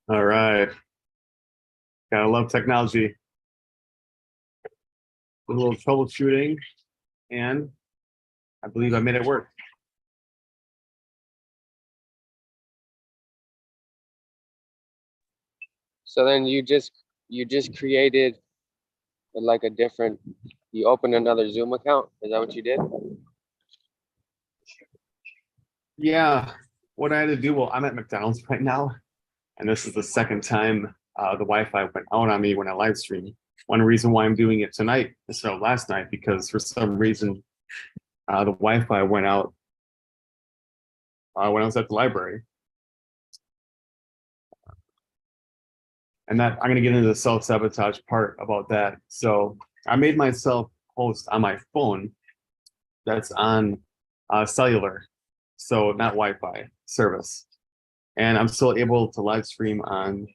All right. Gotta love technology. A little troubleshooting, and I believe I made it work. So then you just created like a different, you opened another Zoom account. Is that what you did? Yeah. What I had to do, well, I'm at McDonald's right now, and this is the second time the Wi-Fi went out on me when I live stream. One reason why I'm doing it tonight instead of last night, because for some reason the Wi-Fi went out when I was at the library. And that I'm going to get into the self-sabotage part about that. So I made myself host on my phone that's on cellular, so not Wi-Fi service. And I'm still able to live stream on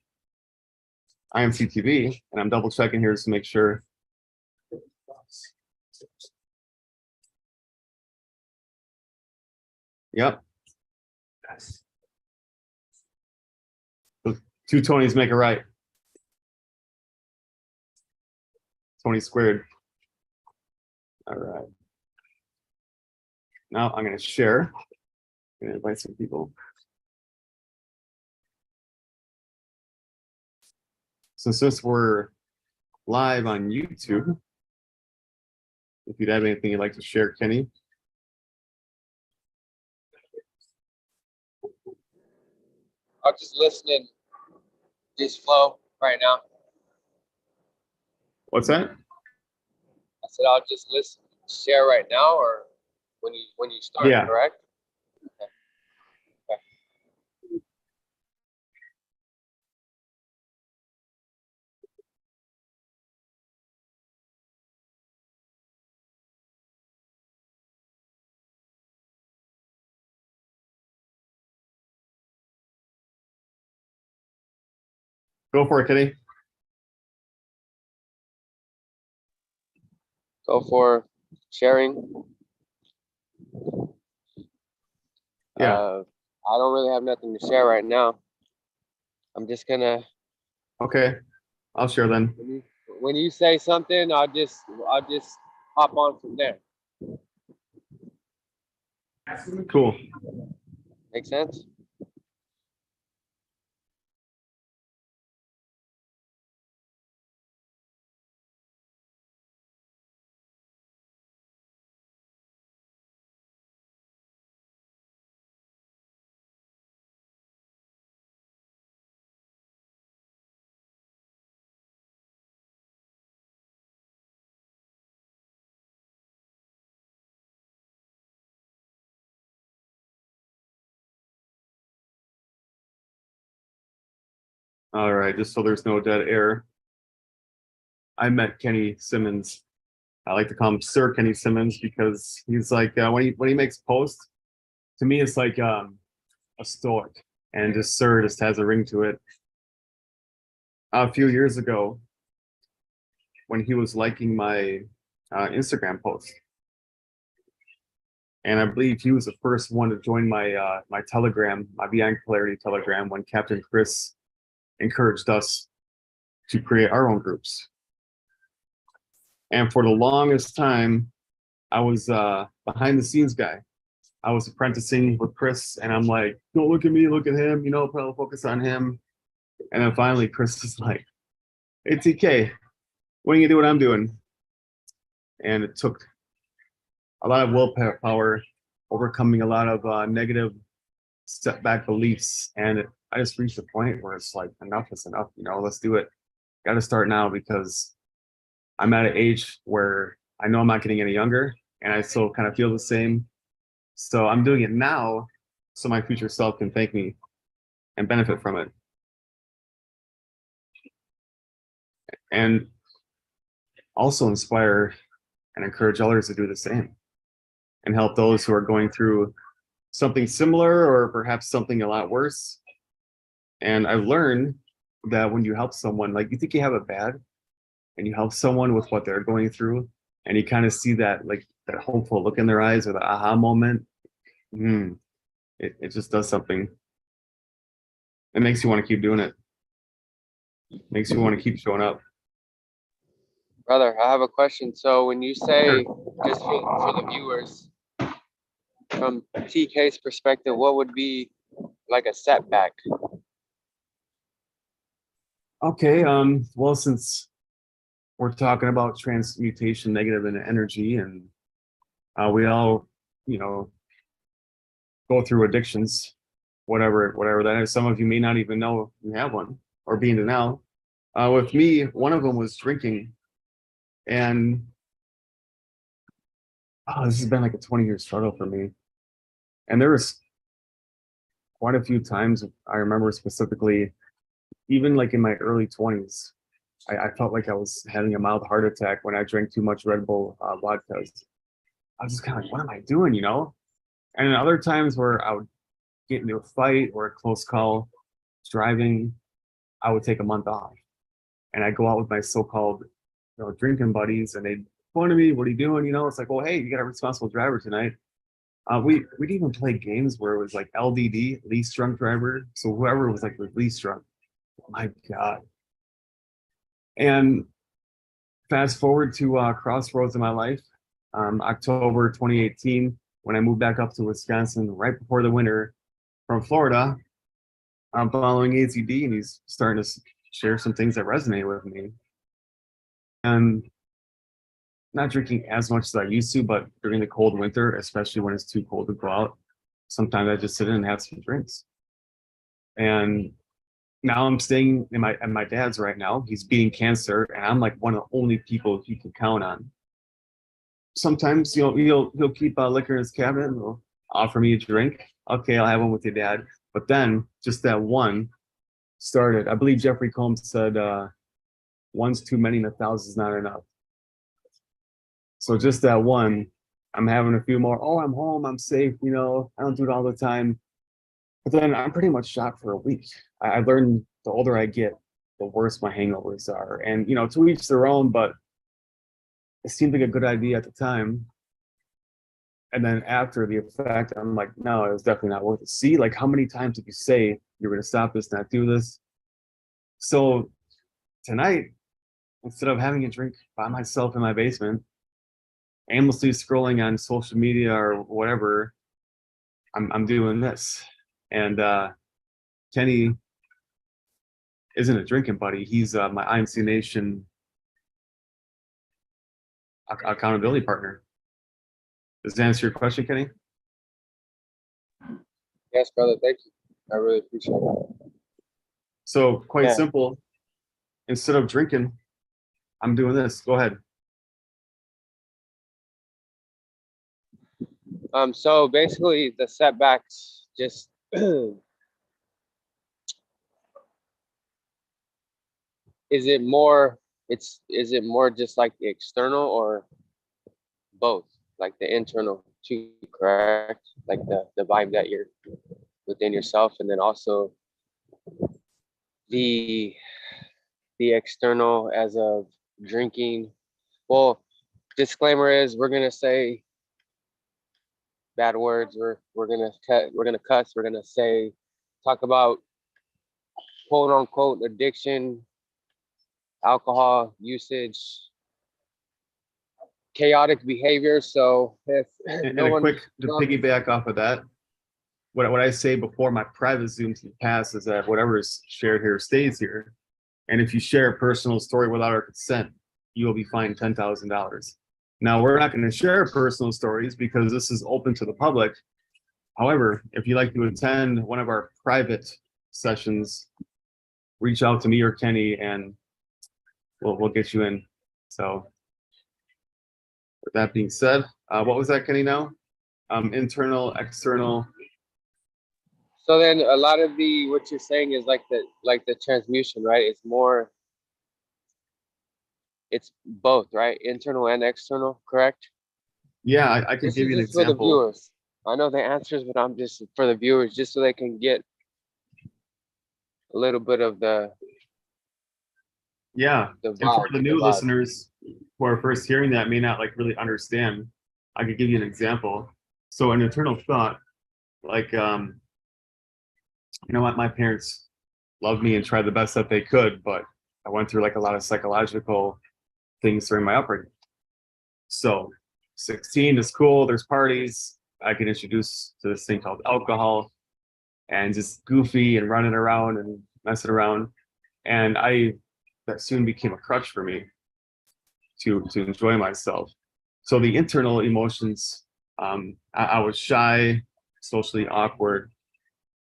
IMCtv, and I'm double checking here just to make sure. Yep. Two Tonys make a right. Tony squared. All right. Now I'm going to share. I'm going to invite some people. So since we're live on YouTube, if you'd have anything you'd like to share, Kenny. I'm just listening. Just flow right now. What's that? I said I'll just listen, share right now, or when you start. Yeah. Correct. Okay. Go for it, Kenny. Go for sharing. Yeah. I don't really have nothing to share right now. I'm just gonna. Okay, I'll share then. When you say something, I'll just hop on from there. Cool. Make sense? All right, just so there's no dead air. I met Kenny Simmons. I like to call him Sir Kenny Simmons because he's like when he makes posts, to me it's like a stoic, and just Sir just has a ring to it. A few years ago, when he was liking my Instagram post, and I believe he was the first one to join my my Telegram, my Beyond Clarity Telegram, when Captain Chris encouraged us to create our own groups. And for the longest time, I was behind the scenes guy. I was apprenticing with Chris, and I'm like, don't look at me, look at him, you know, put a focus on him. And then finally, Chris is like, hey, TK, what are you gonna do what I'm doing? And it took a lot of willpower, overcoming a lot of negative setback beliefs. And I just reached a point where it's like, enough is enough, you know, let's do it. Got to start now, because I'm at an age where I know I'm not getting any younger, and I still kind of feel the same. So I'm doing it now so my future self can thank me and benefit from it. And also inspire and encourage others to do the same, and help those who are going through something similar or perhaps something a lot worse. And I've learned that when you help someone, like, you think you have it bad, and you help someone with what they're going through, and you kind of see that, like, that hopeful look in their eyes, or the aha moment, it just does something. It makes you want to keep doing it. makes you want to keep showing up. Brother, I have a question. So when you say, Sure. just for the viewers, from TK's perspective, what would be like a setback? Okay, well, since we're talking about transmutation, negative and energy, and we all, you know, go through addictions, whatever that is. Some of you may not even know you have one or be in denial. With me, one of them was drinking, and this has been like a 20-year struggle for me. And there was quite a few times I remember specifically, even like in my early 20s, I felt like I was having a mild heart attack when I drank too much Red Bull vodka. I was just kind of like, what am I doing, you know? And then other times where I would get into a fight or a close call driving, I would take a month off. And I'd go out with my so-called, drinking buddies, and they'd point to me, what are you doing? You know, it's like, well, hey, you got a responsible driver tonight. We'd even play games where it was like LDD, least drunk driver. So whoever was like the least drunk, oh my God. And fast forward to crossroads in my life, October 2018, when I moved back up to Wisconsin right before the winter from Florida. I'm following AZD, and he's starting to share some things that resonate with me. And not drinking as much as I used to, but during the cold winter, especially when it's too cold to go out, sometimes I just sit in and have some drinks. And now I'm staying at my dad's right now. He's beating cancer, and I'm like one of the only people he can count on. Sometimes he'll keep liquor in his cabinet and he'll offer me a drink. Okay, I'll have one with your dad. But then just that one started. I believe Jeffrey Combs said, "One's too many, and 1,000's not enough." So just that one, I'm having a few more. Oh, I'm home. I'm safe. You know, I don't do it all the time. But then I'm pretty much shot for a week. I learned the older I get, the worse my hangovers are. And, to each their own, but it seemed like a good idea at the time. And then after the effect, I'm like, no, it was definitely not worth it. See, like, how many times did you say you're going to stop this, not do this? So tonight, instead of having a drink by myself in my basement, aimlessly scrolling on social media or whatever, I'm doing this. And Kenny isn't a drinking buddy. He's my IMC Nation accountability partner. Does that answer your question, Kenny? Yes, brother. Thank you. I really appreciate it. So quite Yeah. simple. Instead of drinking, I'm doing this. Go ahead. So basically the setbacks just is it more just like the external or both? Like the internal too, correct? Like the vibe that you're within yourself, and then also the external as of drinking. Well, disclaimer is we're gonna say bad words, we're gonna cuss, we're gonna say talk about quote unquote addiction, alcohol usage, chaotic behavior. So if And no a one quick to piggyback off of that, what I say before my private Zooms pass is that whatever is shared here stays here. And if you share a personal story without our consent, you will be fined $10,000. Now, we're not going to share personal stories because this is open to the public. However, if you'd like to attend one of our private sessions, reach out to me or Kenny, and we'll get you in. So, with that being said, what was that, Kenny? Now, internal, external. So then a lot of what you're saying is like the transmutation, right? It's both, right? Internal and external, correct? Yeah, I could This give is you an just for the example. viewers. I know the answers, but I'm just for the viewers, just so they can get a little bit of the Yeah, the and for vibe, the the new vibe. listeners who are first hearing that may not like really understand, I could give you an example. So an internal thought, like you know what, my parents loved me and tried the best that they could, but I went through like a lot of psychological things during my upbringing. So 16 is cool, there's parties, I get introduced to this thing called alcohol, and just goofy and running around and messing around. And that soon became a crutch for me to enjoy myself. So the internal emotions, I was shy, socially awkward,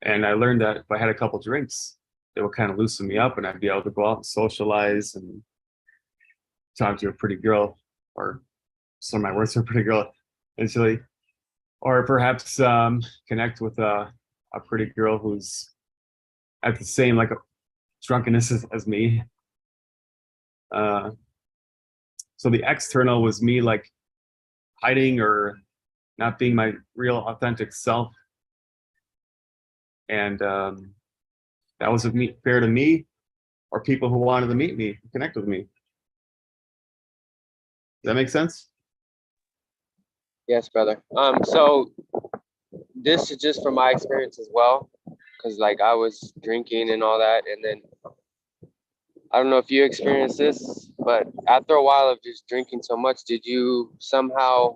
and I learned that if I had a couple drinks, it would kind of loosen me up, and I'd be able to go out and socialize and talk to a pretty girl, or some of my words are pretty girl, actually, or perhaps connect with a pretty girl who's at the same like a drunkenness as me. Uh, so the external was me like hiding or not being my real authentic self, and that wasn't fair to me or people who wanted to meet me, connect with me. Does that make sense? Yes, brother. So this is just from my experience as well, because like I was drinking and all that, and then I don't know if you experienced this, but after a while of just drinking so much, did somehow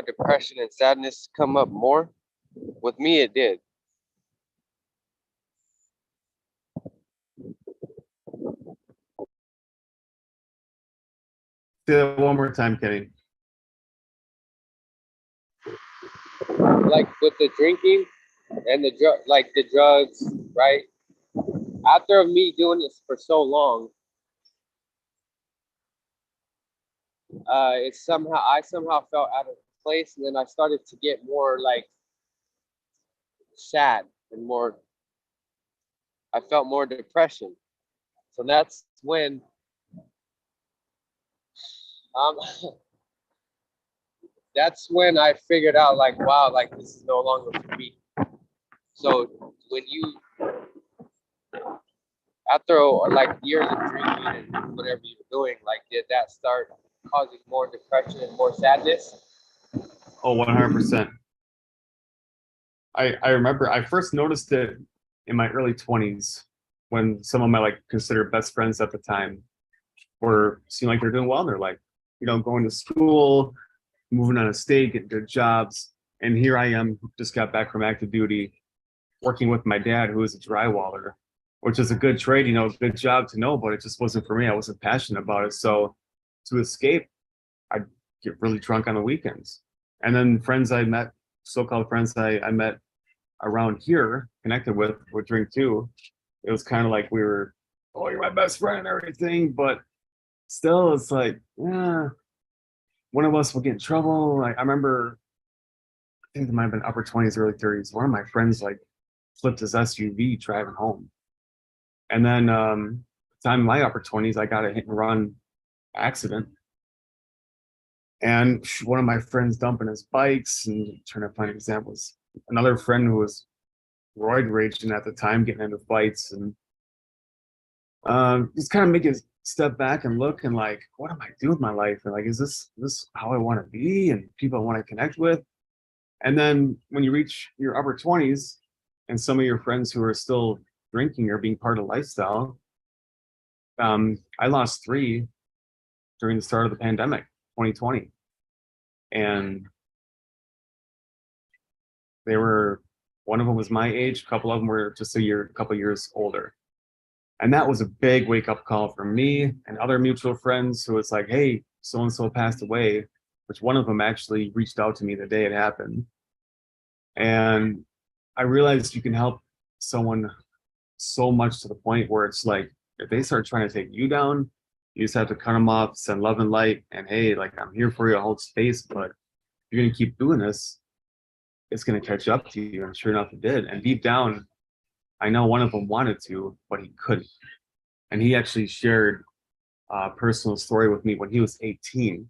depression and sadness come up more? With me, it did. Say that one more time, Kenny. Like with the drinking and the drugs, right? After me doing this for so long, I somehow felt out of place, and then I started to get more like sad and more. I felt more depression. So um, that's when I figured out like, wow, like this is no longer for me. So when you, after like years of drinking and whatever you're doing, like did that start causing more depression and more sadness? Oh, 100%. I remember I first noticed it in my early 20s when some of my like considered best friends at the time seemed like they're doing well in their life, going to school, moving on a state, getting good jobs. And here I am, just got back from active duty, working with my dad, who is a drywaller, which is a good trade, good job to know, but it just wasn't for me. I wasn't passionate about it. So to escape, I'd get really drunk on the weekends. And then friends I met, so-called friends I met around here, connected with, would drink too. It was kind of like we were, oh, you're my best friend and everything, but still, it's like, yeah, one of us will get in trouble. Like I remember, I think it might have been upper 20s, early 30s. One of my friends like flipped his SUV driving home, and then time in my upper 20s, I got a hit and run accident, and one of my friends dumping his bikes and trying to find examples. Another friend who was roid raging at the time, getting into fights, and just kind of make a step back and look and like, what am I doing with my life? And like, is this how I want to be and people I want to connect with? And then when you reach your upper 20s and some of your friends who are still drinking or being part of the lifestyle, I lost 3 during the start of the pandemic, 2020. And one of them was my age, a couple of them were just a couple years older. And that was a big wake-up call for me and other mutual friends who was like, hey, so-and-so passed away, which one of them actually reached out to me the day it happened. And I realized you can help someone so much to the point where it's like, if they start trying to take you down, you just have to cut them off, send love and light, and hey, like, I'm here for you, I'll hold space, but if you're going to keep doing this, it's going to catch up to you. And sure enough, it did. And deep down, I know one of them wanted to, but he couldn't. And he actually shared a personal story with me when he was 18.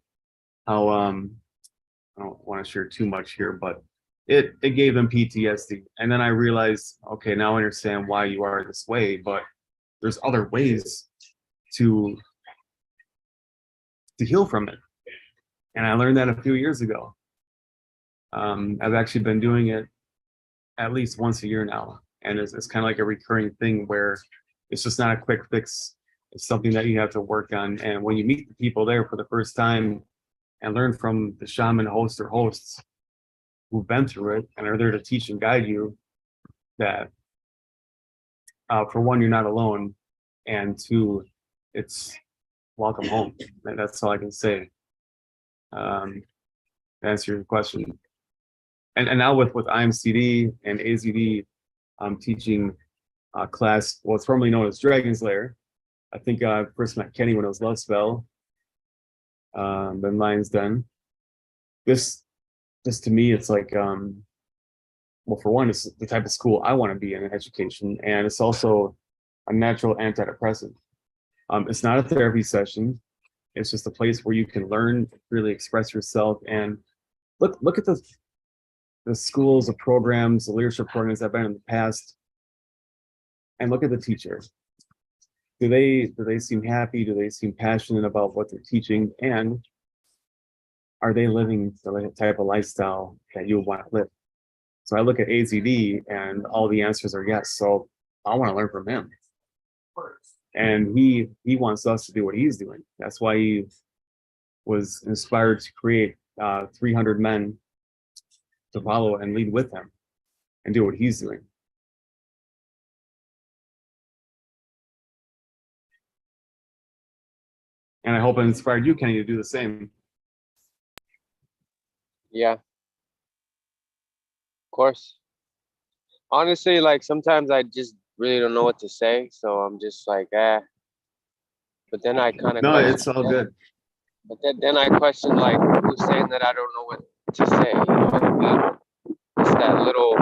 How I don't want to share too much here, but it gave him PTSD. And then I realized, okay, now I understand why you are this way, but there's other ways to heal from it. And I learned that a few years ago. I've actually been doing it at least once a year now. And it's kind of like a recurring thing where it's just not a quick fix It's something that you have to work on. And when you meet the people there for the first time and learn from the shaman host or hosts who've been through it and are there to teach and guide you, that for one, you're not alone, and two, it's welcome home. And that's all I can say. To answer your question. And now with IMCtv and AZD, I'm teaching a class, well, it's formerly known as Dragon's Lair. I think I first met Kenny when it was Love Spell, then Lion's Den. This to me, it's like, well, for one, it's the type of school I want to be in education, and it's also a natural antidepressant. It's not a therapy session. It's just a place where you can learn, really express yourself, and look at the schools, the programs, the leadership programs that have been in the past, and look at the teacher. Do they seem happy? Do they seem passionate about what they're teaching? And are they living the type of lifestyle that you want to live? So I look at AZD and all the answers are yes. So I want to learn from him. And he wants us to do what he's doing. That's why he was inspired to create 300 men to follow and lead with him and do what he's doing. And I hope it inspired you, Kenny, to do the same. Yeah. Of course. Honestly, like sometimes I just really don't know what to say, so I'm just like, eh. But then I kind of No, it's all good. But then I question, like, who's saying that I don't know what to say? You know what I mean? It's that little,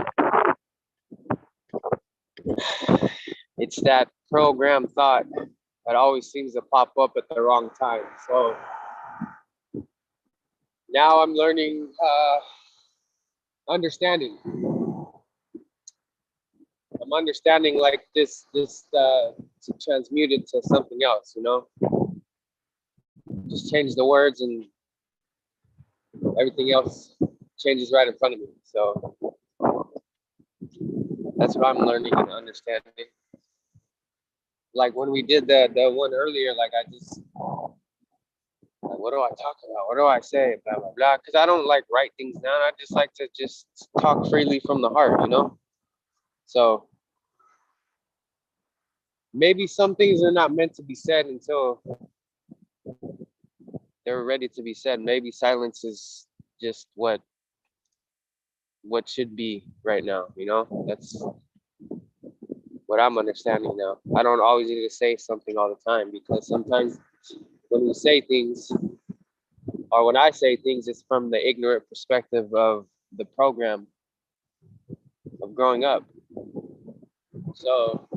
it's that program thought that always seems to pop up at the wrong time. So now I'm learning understanding. I'm understanding like this to transmute it to something else, you know? Just change the words and everything else changes right in front of me. So that's what I'm learning and understanding. Like when we did the one earlier, like I just, like, what do I talk about? What do I say? Blah, blah, blah. Because I don't like write things down. I just like to just talk freely from the heart, you know? So maybe some things are not meant to be said until they're ready to be said. Maybe silence is just what should be right now, you know? That's what I'm understanding now. I don't always need to say something all the time, because sometimes when we say things, or when I say things, it's from the ignorant perspective of the program of growing up. So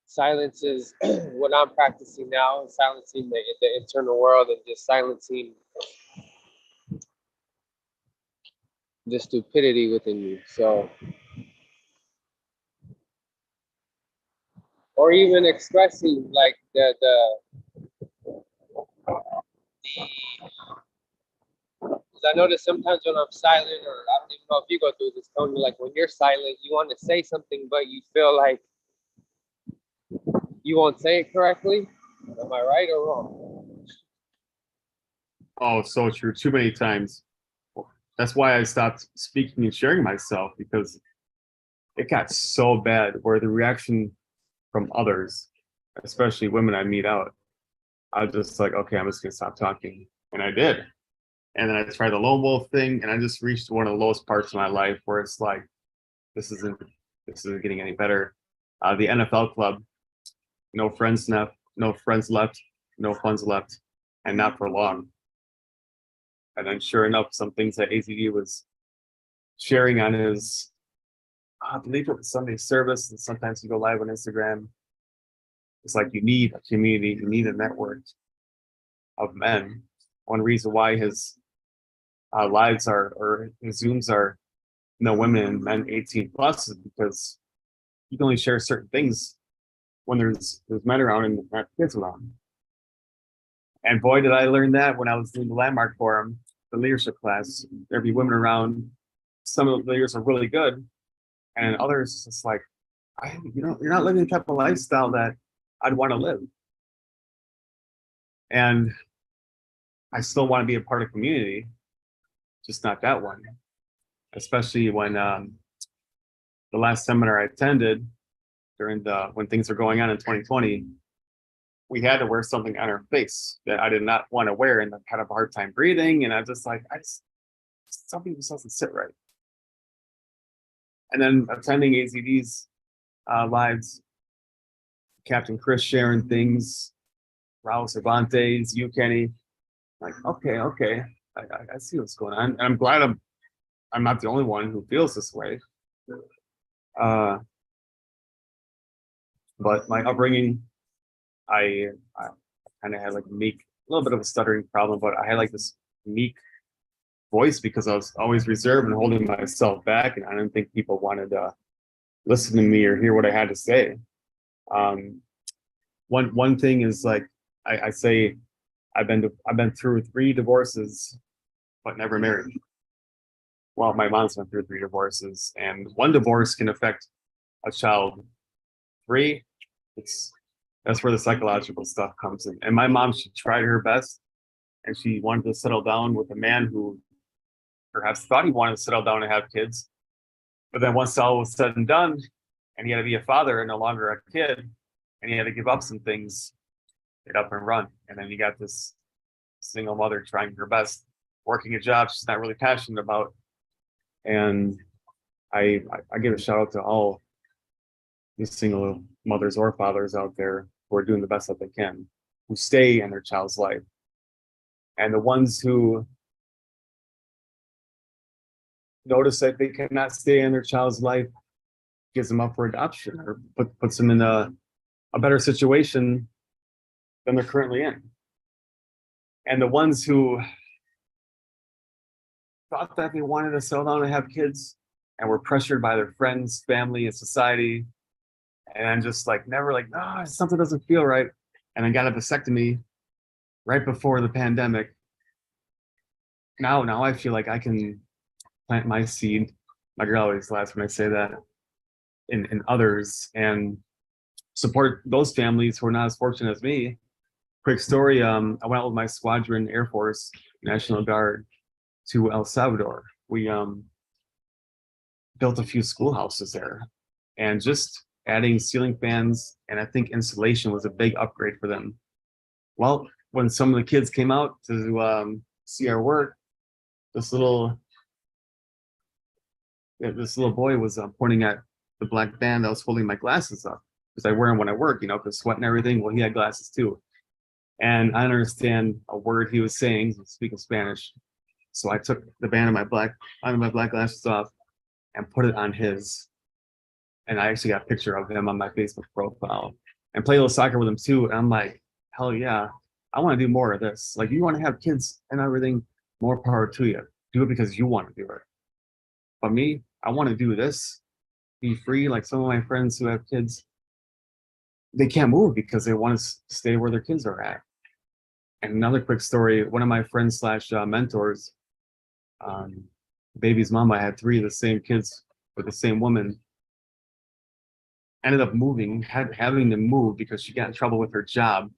silence is what I'm practicing now, silencing the internal world and just silencing the stupidity within you. So, or even expressing like the because I notice sometimes when I'm silent, or I don't even know if you go through this, Tony, like when you're silent, you want to say something, but you feel like you won't say it correctly. Am I right or wrong? Oh, so true. Too many times. That's why I stopped speaking and sharing myself, because it got so bad where the reaction from others, especially women I meet out, I was just like, okay, I'm just gonna stop talking. And I did. And then I tried the lone wolf thing, and I just reached one of the lowest parts of my life where it's like, this isn't getting any better. The NFL club, no friends left, no funds left, and not for long. And then sure enough, some things that AZD was sharing on his, I believe it was Sunday service, and sometimes you go live on Instagram. It's like you need a community, you need a network of men. One reason why his lives are, or his Zooms are no women and men 18 plus, is because you can only share certain things when there's men around and not kids around. And boy, did I learn that when I was doing the landmark forum, the leadership class. There'd be women around. Some of the leaders are really good, and others, it's like, you're not living the type of lifestyle that I'd want to live. And I still want to be a part of community, just not that one. Especially when the last seminar I attended during when things were going on in 2020, we had to wear something on our face that I did not want to wear, and I had a hard time breathing. And I was just like, something just doesn't sit right. And then attending AZD'z lives, Captain Chris sharing things, Raul Cervantes, you Kenny, like, okay, I see what's going on, and I'm glad I'm not the only one who feels this way. But my upbringing, I kind of had like a little bit of a stuttering problem, but I had like this meek voice because I was always reserved and holding myself back, and I didn't think people wanted to listen to me or hear what I had to say. One thing is, like, I say I've been through 3 divorces, but never married. Well, my mom's been through 3 divorces, and 1 divorce can affect a child. 3, that's where the psychological stuff comes in. And my mom, she tried her best, and she wanted to settle down with a man who perhaps thought he wanted to settle down and have kids. But then once all was said and done, and he had to be a father and no longer a kid, and he had to give up some things, get up and run. And then you got this single mother trying her best, working a job she's not really passionate about. And I give a shout out to all the single mothers or fathers out there who are doing the best that they can, who stay in their child's life. And the ones who notice that they cannot stay in their child's life, gives them up for adoption, or puts them in a better situation than they're currently in. And the ones who thought that they wanted to settle down and have kids and were pressured by their friends, family, and society, and just like never like, no, something doesn't feel right. And I got a vasectomy right before the pandemic. Now I feel like I can plant my seed. My girl always laughs when I say that, in others, and support those families who are not as fortunate as me. Quick story, I went out with my squadron, Air Force, National Guard, to El Salvador. We built a few schoolhouses there, and just adding ceiling fans, and I think insulation was a big upgrade for them. Well, when some of the kids came out to see our work, this little boy was pointing at the black band that was holding my glasses up, because I wear them when I work, because sweat and everything. Well, he had glasses too, and I understand a word he was saying, speaking Spanish. So I took the band of my black glasses off and put it on his. And I actually got a picture of him on my Facebook profile, and play a little soccer with him too. And I'm like, hell yeah, I want to do more of this. Like, you want to have kids and everything, more power to you. Do it because you want to do it. But me, I want to do this, be free. Like some of my friends who have kids, they can't move because they want to stay where their kids are at. And another quick story, one of my friends slash mentors, baby's mom, I had 3 of the same kids with the same woman, ended up moving, having to move because she got in trouble with her job.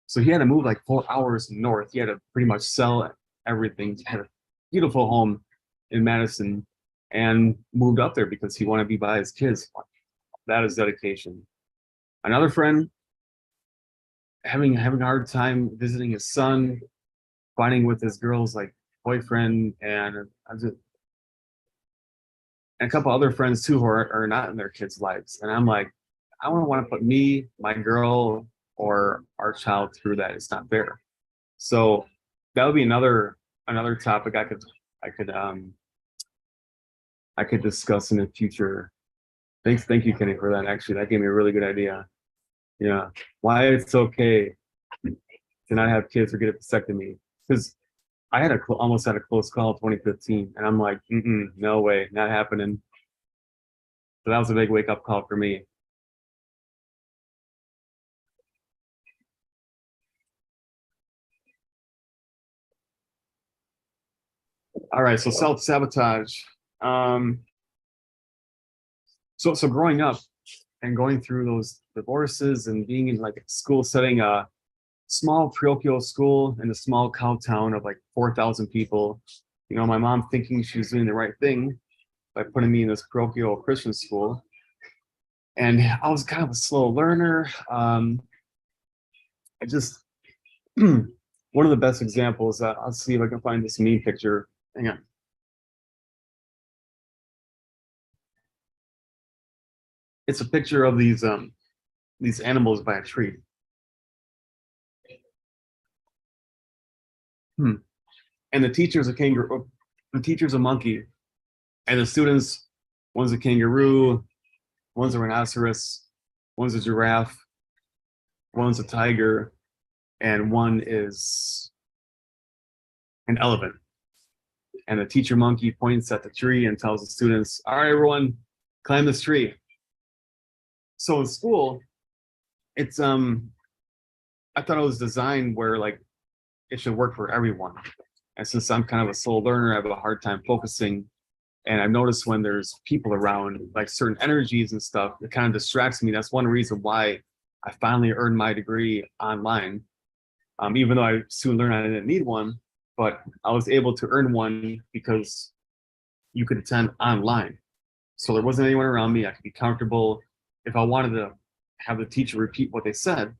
So he had to move like 4 hours north. He had to pretty much sell everything. He had a beautiful home in Madison and moved up there because he wanted to be by his kids. That is dedication. Another friend having a hard time visiting his son, fighting with his girl's like boyfriend, and a couple other friends too who are not in their kids' lives. And I'm like, I don't want to put me, my girl, or our child through that. It's not fair. So that would be another topic I could discuss in the future. Thank you, Kenny, for that. Actually, that gave me a really good idea. Yeah, why it's okay to not have kids or get a vasectomy, because I almost had a close call in 2015, and I'm like, no way, not happening. So that was a big wake up call for me. All right, so self sabotage. So growing up, and going through those divorces and being in like a school setting, a small parochial school in a small cow town of like 4,000 people. You know, my mom thinking she was doing the right thing by putting me in this parochial Christian school. And I was kind of a slow learner. I just, one of the best examples, I'll see if I can find this meme picture. Hang on. It's a picture of these animals by a tree. And the teacher's a kangaroo, the teacher's a monkey, and the students, one's a kangaroo, one's a rhinoceros, one's a giraffe, one's a tiger, and one is an elephant. And the teacher monkey points at the tree and tells the students, all right, everyone, climb this tree. So in school, it's I thought it was designed where like it should work for everyone. And since I'm kind of a slow learner, I have a hard time focusing. And I've noticed when there's people around, like certain energies and stuff, it kind of distracts me. That's one reason why I finally earned my degree online. Even though I soon learned I didn't need one, but I was able to earn one because you could attend online. So there wasn't anyone around me. I could be comfortable. If I wanted to have the teacher repeat what they said,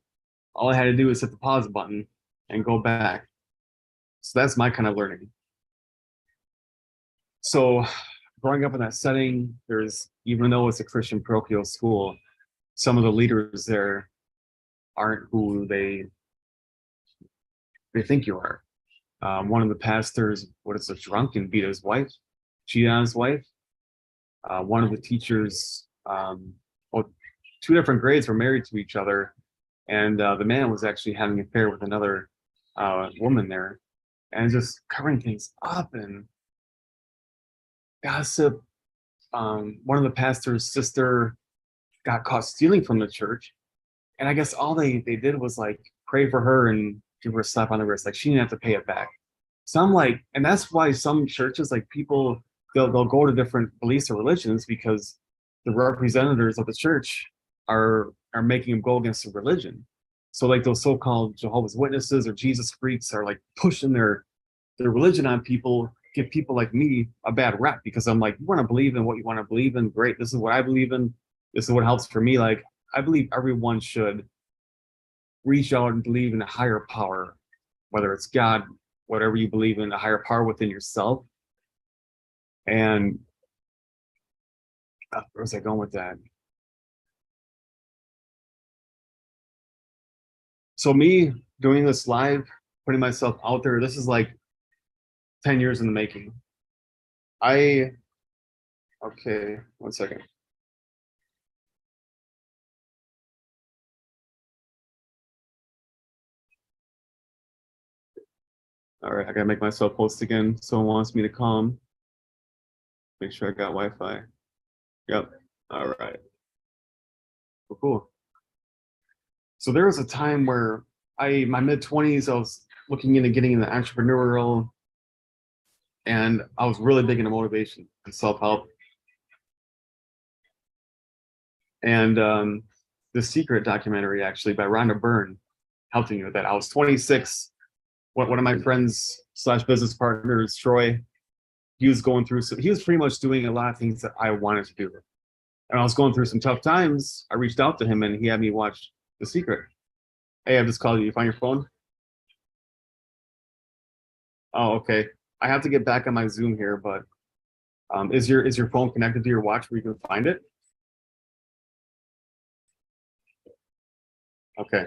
all I had to do is hit the pause button and go back. So that's my kind of learning. So growing up in that setting, there's, even though it's a Christian parochial school, some of the leaders there aren't who they think you are. One of the pastors, what is a drunk and beat his wife, cheated on his wife. One of the teachers, well, two different grades were married to each other, and the man was actually having an affair with another woman there, and just covering things up and gossip. One of the pastor's sister got caught stealing from the church, and I guess all they did was like pray for her and give her a slap on the wrist, like she didn't have to pay it back. So I'm like, and that's why some churches, like people, they'll go to different beliefs or religions because the representatives of the church are making them go against the religion. So like those so-called Jehovah's Witnesses or Jesus freaks are like pushing their religion on people, give people like me a bad rap because I'm like, you want to believe in what you want to believe in, great. This is what I believe in. This is what helps for me. Like I believe everyone should reach out and believe in a higher power, whether it's God, whatever you believe in, a higher power within yourself. And where was I going with that? So me doing this live, putting myself out there, this is like 10 years in the making. Okay, 1 second. All right, I gotta make myself post again. Someone wants me to come. Make sure I got Wi-Fi. Yep. All right. Cool. So there was a time where my mid-20s, I was looking into getting into entrepreneurial, and I was really big into motivation and self-help. And The Secret documentary, actually, by Rhonda Byrne, helped me with that. I was 26. One of my friends / business partners, Troy, he was going through, so he was pretty much doing a lot of things that I wanted to do. And I was going through some tough times. I reached out to him and he had me watch The Secret. Hey, I just called you. You find your phone? Oh, okay. I have to get back on my Zoom here, but is your phone connected to your watch where you can find it? Okay.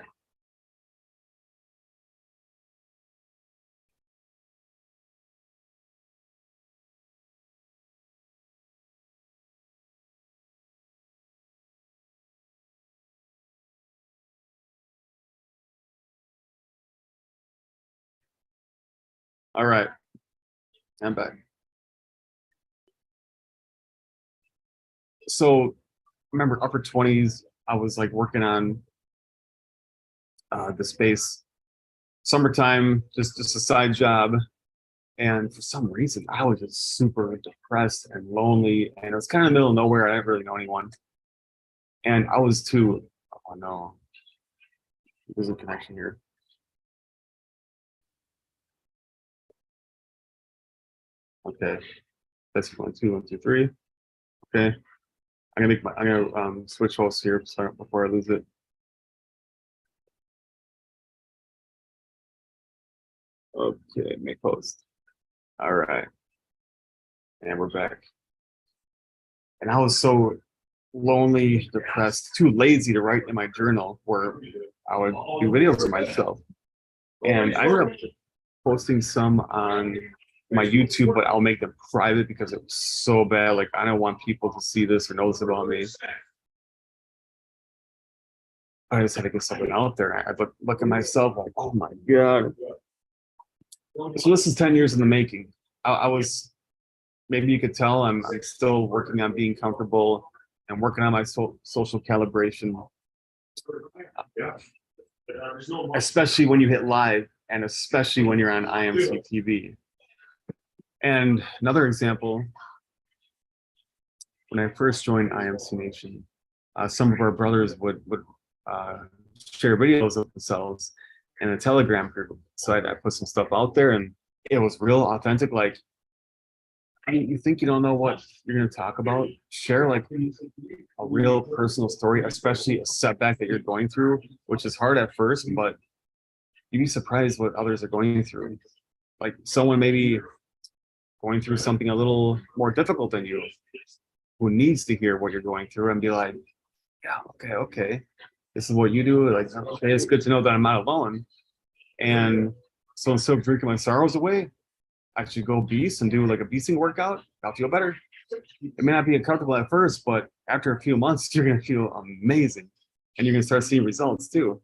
All right. I'm back. So remember upper 20s, I was like working on the space. Summertime, just a side job. And for some reason, I was just super depressed and lonely. And it was kind of in the middle of nowhere. I didn't really know anyone. And I was too, oh no, there's a connection here. Okay, that's 1, 2, 1, 2, 3. Okay, I'm gonna switch hosts here before I lose it. Okay, make host. All right, and we're back. And I was so lonely, depressed, too lazy to write in my journal where I would do videos of myself. And I ended up posting some on my YouTube, but I'll make them private because it was so bad. Like, I don't want people to see this or know this about me. I just had to get something out there. I look at myself like, oh my God. So this is 10 years in the making. I was, maybe you could tell I'm still working on being comfortable and working on my social calibration, especially when you hit live and especially when you're on IMCtv. And another example, when I first joined IMC Nation, some of our brothers would share videos of themselves in a Telegram group. So I put some stuff out there and it was real authentic. Like, you think you don't know what you're going to talk about? Share like a real personal story, especially a setback that you're going through, which is hard at first, but you'd be surprised what others are going through. Like someone maybe going through something a little more difficult than you, who needs to hear what you're going through and be like, yeah, okay. This is what you do. Like, okay, it's good to know that I'm not alone. And so instead of drinking my sorrows away, I should go beast and do like a beasting workout. I'll feel better. It may not be uncomfortable at first, but after a few months, you're going to feel amazing. And you're going to start seeing results too.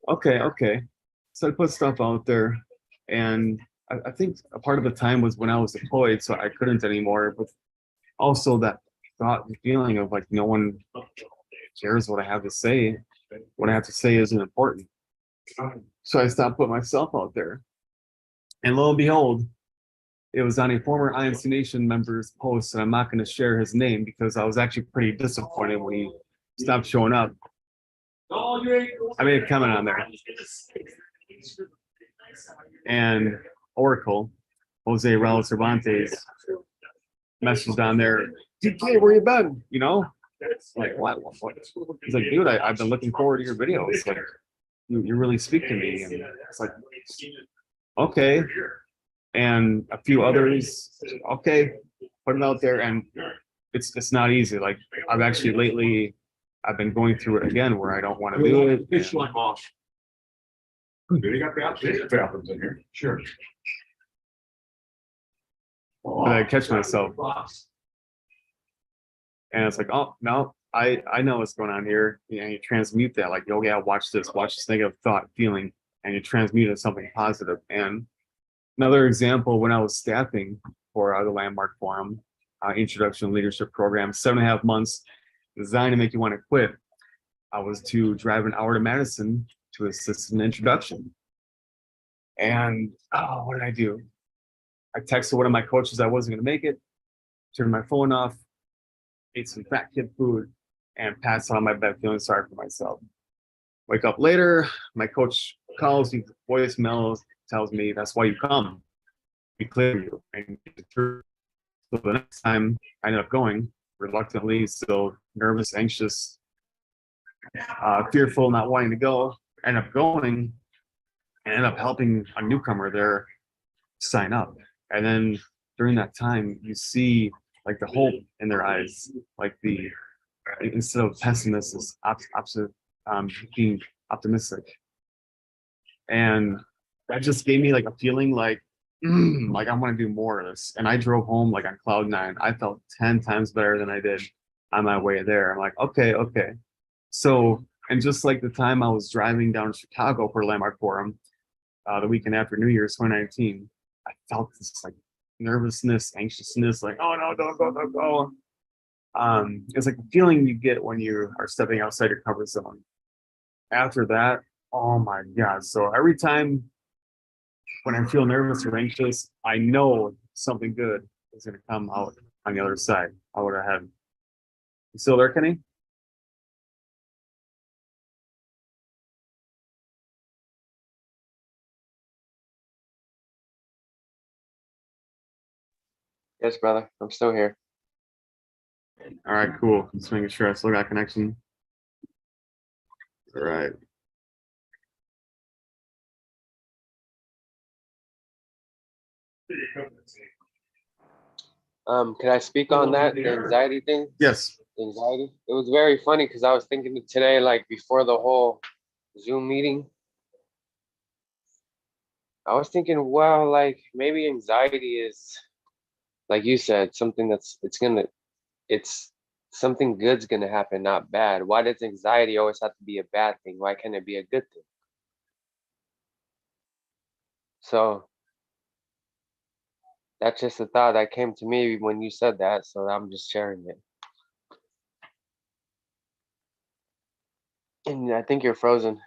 Okay. So I put stuff out there. And I think a part of the time was when I was deployed, so I couldn't anymore. But also that thought and feeling of like no one cares what I have to say. What I have to say isn't important. So I stopped putting myself out there. And lo and behold, it was on a former IMC Nation member's post, and I'm not going to share his name because I was actually pretty disappointed when he stopped showing up. I made a comment on there. And Oracle, Jose Raul Cervantes, messaged on there, DK, where you been? You know? Like, what? He's like, dude, I've been looking forward to your videos. Like, you really speak to me. And it's like, okay. And a few others, okay, put it out there. And it's not easy. Like, I've actually lately, I've been going through it again where I don't want to do it. It's like off. You got bathrooms in here. Sure. But I catch myself. And it's like, oh, no, I know what's going on here. And you transmute that, like, oh, yeah, watch this negative thought, feeling, and you transmute it to something positive. And another example, when I was staffing for the Landmark Forum, Introduction Leadership Program, 7.5 months, designed to make you want to quit. I was to drive an hour to Madison to assist in introduction. And, oh, what did I do? I texted one of my coaches I wasn't going to make it, turned my phone off, ate some fat kid food, and passed out on my bed feeling sorry for myself. Wake up later, my coach calls me, voicemail tells me, that's why you come. We clear you. And so the next time I ended up going, reluctantly, still nervous, anxious, fearful, not wanting to go, end up going, and end up helping a newcomer there sign up. And then during that time, you see like the hope in their eyes, like the, instead of pessimist, being optimistic. And that just gave me like a feeling like I want to do more of this. And I drove home like on cloud 9. I felt 10 times better than I did on my way there. I'm like, okay. So, and just like the time I was driving down to Chicago for Landmark Forum, the weekend after New Year's 2019, I felt this like nervousness, anxiousness, like, oh no, don't go. It's like the feeling you get when you are stepping outside your comfort zone. After that, oh my God. So every time when I feel nervous or anxious, I know something good is going to come out on the other side. I would have had. You still there, Kenny? Yes, brother. I'm still here. All right, cool. Just making sure I still got connection. All right. Can I speak on that, the anxiety thing? Yes. Anxiety. It was very funny because I was thinking today, like before the whole Zoom meeting, I was thinking, wow, like maybe anxiety is, like you said, something it's something good's gonna happen, not bad. Why does anxiety always have to be a bad thing? Why can't it be a good thing? So that's just a thought that came to me when you said that. So I'm just sharing it. And I think you're frozen,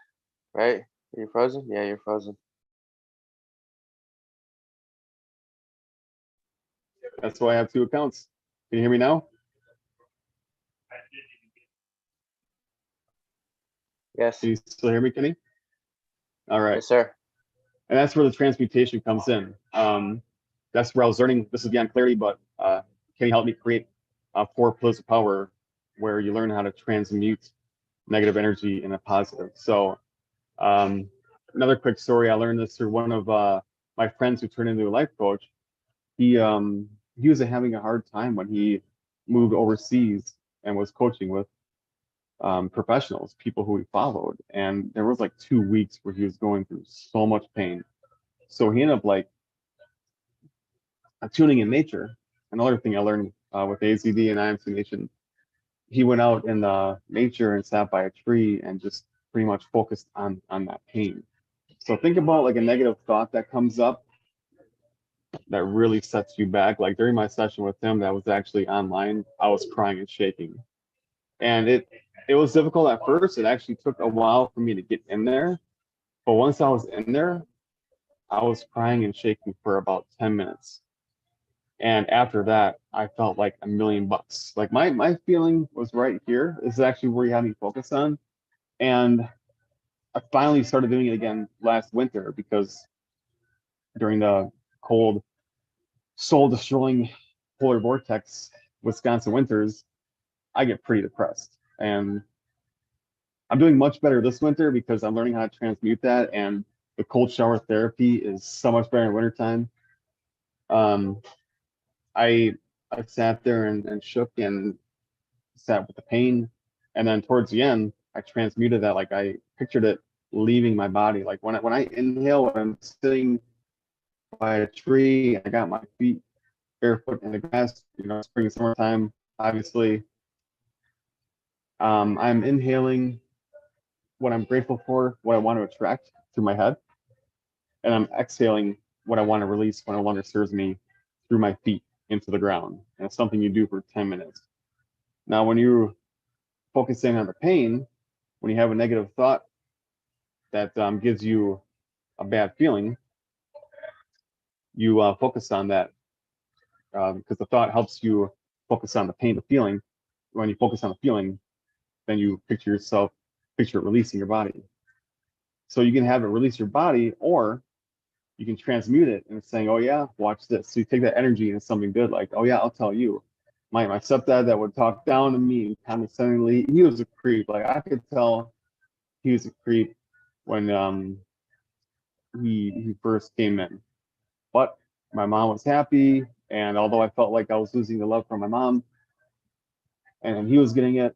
right? Are you frozen? Yeah, you're frozen. That's why I have 2 accounts. Can you hear me now? Yes. Can you still hear me, Kenny? All right. Yes, sir. And that's where the transmutation comes in. That's where I was learning. This is beyond clarity, but Kenny helped me create 4 pillars of power, where you learn how to transmute negative energy into positive. So another quick story, I learned this through one of my friends who turned into a life coach. He was having a hard time when he moved overseas and was coaching with professionals, people who he followed, and there was like 2 weeks where he was going through so much pain. So he ended up like tuning in nature. Another thing I learned with AZD and IMC Nation, he went out in nature and sat by a tree and just pretty much focused on that pain. So think about like a negative thought that comes up that really sets you back. Like during my session with him, that was actually online, I was crying and shaking, and it was difficult at first. It actually took a while for me to get in there, but once I was in there, I was crying and shaking for about 10 minutes. And after that, I felt like $1,000,000. Like my feeling was right here. This is actually where you had me focus on. And I finally started doing it again last winter, because during the cold, soul destroying polar vortex Wisconsin winters, I get pretty depressed. And I'm doing much better this winter because I'm learning how to transmute that. And the cold shower therapy is so much better in wintertime. Um, I I sat there and shook and sat with the pain. And then towards the end, I transmuted that. Like I pictured it leaving my body. Like when I inhale, when I'm sitting by a tree, I got my feet barefoot in the grass, spring, summertime, obviously. I'm inhaling what I'm grateful for, what I want to attract through my head. And I'm exhaling what I want to release, what no longer serves me, through my feet into the ground. And it's something you do for 10 minutes. Now, when you're focusing on the pain, when you have a negative thought that gives you a bad feeling, you focus on that, because the thought helps you focus on the pain, the feeling. When you focus on the feeling, then you picture it releasing your body. So you can have it release your body, or you can transmute it and it's saying, oh yeah, watch this. So you take that energy into something good, like, oh yeah, I'll tell you. My stepdad that would talk down to me condescendingly, he was a creep. Like I could tell he was a creep when he first came in. But my mom was happy, and although I felt like I was losing the love from my mom, and he was getting it,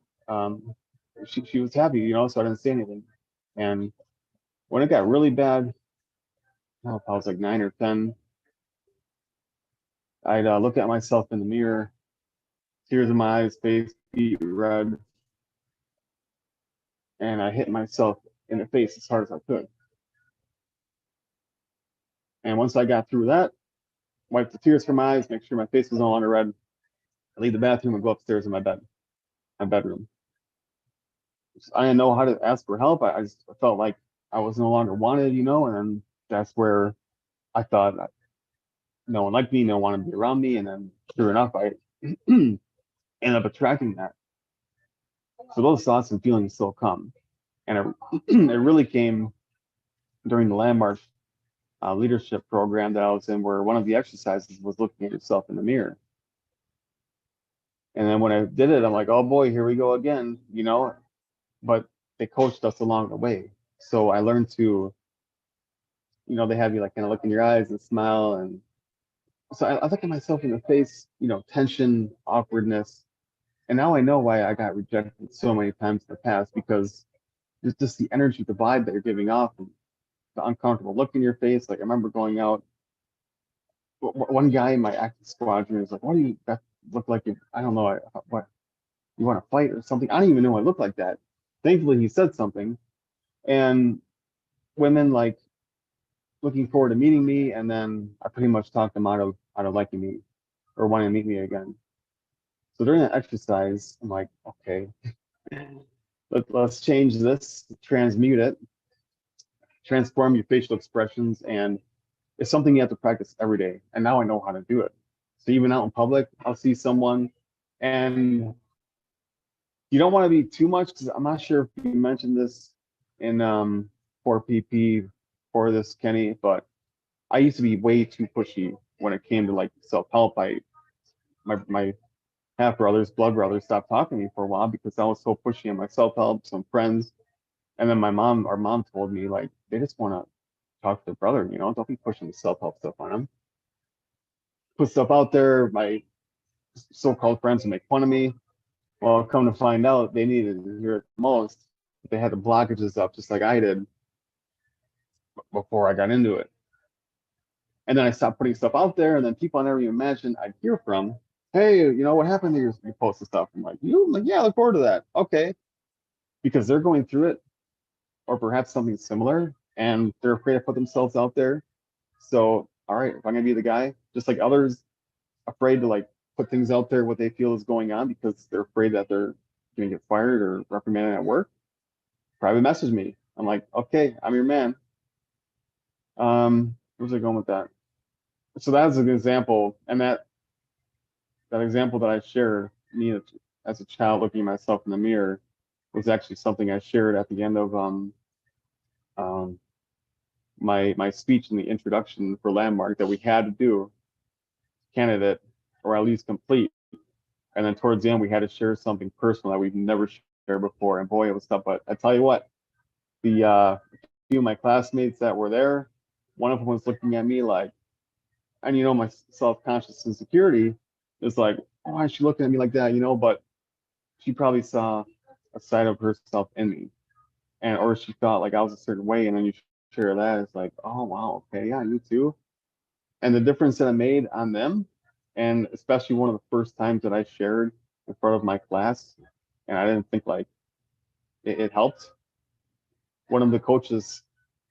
she was happy, so I didn't say anything. And when it got really bad, I don't know if I was like 9 or 10, I'd look at myself in the mirror, tears in my eyes, face, feet red, and I hit myself in the face as hard as I could. And once I got through that, wiped the tears from my eyes, make sure my face was no longer red, I leave the bathroom and go upstairs in my bedroom. I didn't know how to ask for help. I just felt like I was no longer wanted, and then that's where I thought no one liked me, no one wanted to be around me, and then sure enough, I ended up attracting that. So those thoughts and feelings still come, and it really came during the Landmark leadership program that I was in, where one of the exercises was looking at yourself in the mirror. And then when I did it, I'm like, oh boy, here we go again, you know. But they coached us along the way. So I learned to, you know, they have you like kind of look in your eyes and smile. And so I look at myself in the face, you know, tension, awkwardness. And now I know why I got rejected so many times in the past, because it's just the energy, the vibe that you're giving off, and the uncomfortable look in your face. Like I remember going out, one guy in my active squadron was like, "What do you that look like? I don't know, what you want to fight or something?" I don't even know I look like that. Thankfully, he said something, and women like looking forward to meeting me, and then I pretty much talked them out of liking me or wanting to meet me again. So during that exercise, I'm like, okay, let's change this, transmute it, transform your facial expressions, and it's something you have to practice every day. And now I know how to do it. So even out in public, I'll see someone, and you don't want to be too much, because I'm not sure if you mentioned this in 4PP for this, Kenny, but I used to be way too pushy when it came to like self-help. My half brothers, blood brothers, stopped talking to me for a while because I was so pushy on my self-help, some friends. And then our mom told me, like, they just want to talk to their brother, you know, don't be pushing the self-help stuff on them. Put stuff out there, my so-called friends would make fun of me. Well, come to find out, they needed to hear it the most. They had the blockages up just like I did before I got into it. And then I stopped putting stuff out there, and then people I never even imagined I'd hear from, hey, you know, what happened to your post and stuff? I'm like, you? I'm like, yeah, I look forward to that. Okay. Because they're going through it, or perhaps something similar, and they're afraid to put themselves out there. So, all right, if I'm gonna be the guy, just like others afraid to like put things out there, what they feel is going on, because they're afraid that they're gonna get fired or reprimanded at work, private message me. I'm like, okay, I'm your man. Where's I going with that? So that's an example, and that example that I shared, me as a child looking at myself in the mirror, was actually something I shared at the end of um, my speech in the introduction for Landmark that we had to do, candidate, or at least complete. And then towards the end, we had to share something personal that we've never shared before. And boy, it was tough. But I tell you what, the few of my classmates that were there, one of them was looking at me like, and you know, my self-conscious insecurity is like, oh, why is she looking at me like that? You know, but she probably saw a side of herself in me, and or she thought like I was a certain way, and then you share that, it's like, oh wow, okay, yeah, you too. And the difference that I made on them, and especially one of the first times that I shared in front of my class, and I didn't think like it helped. One of the coaches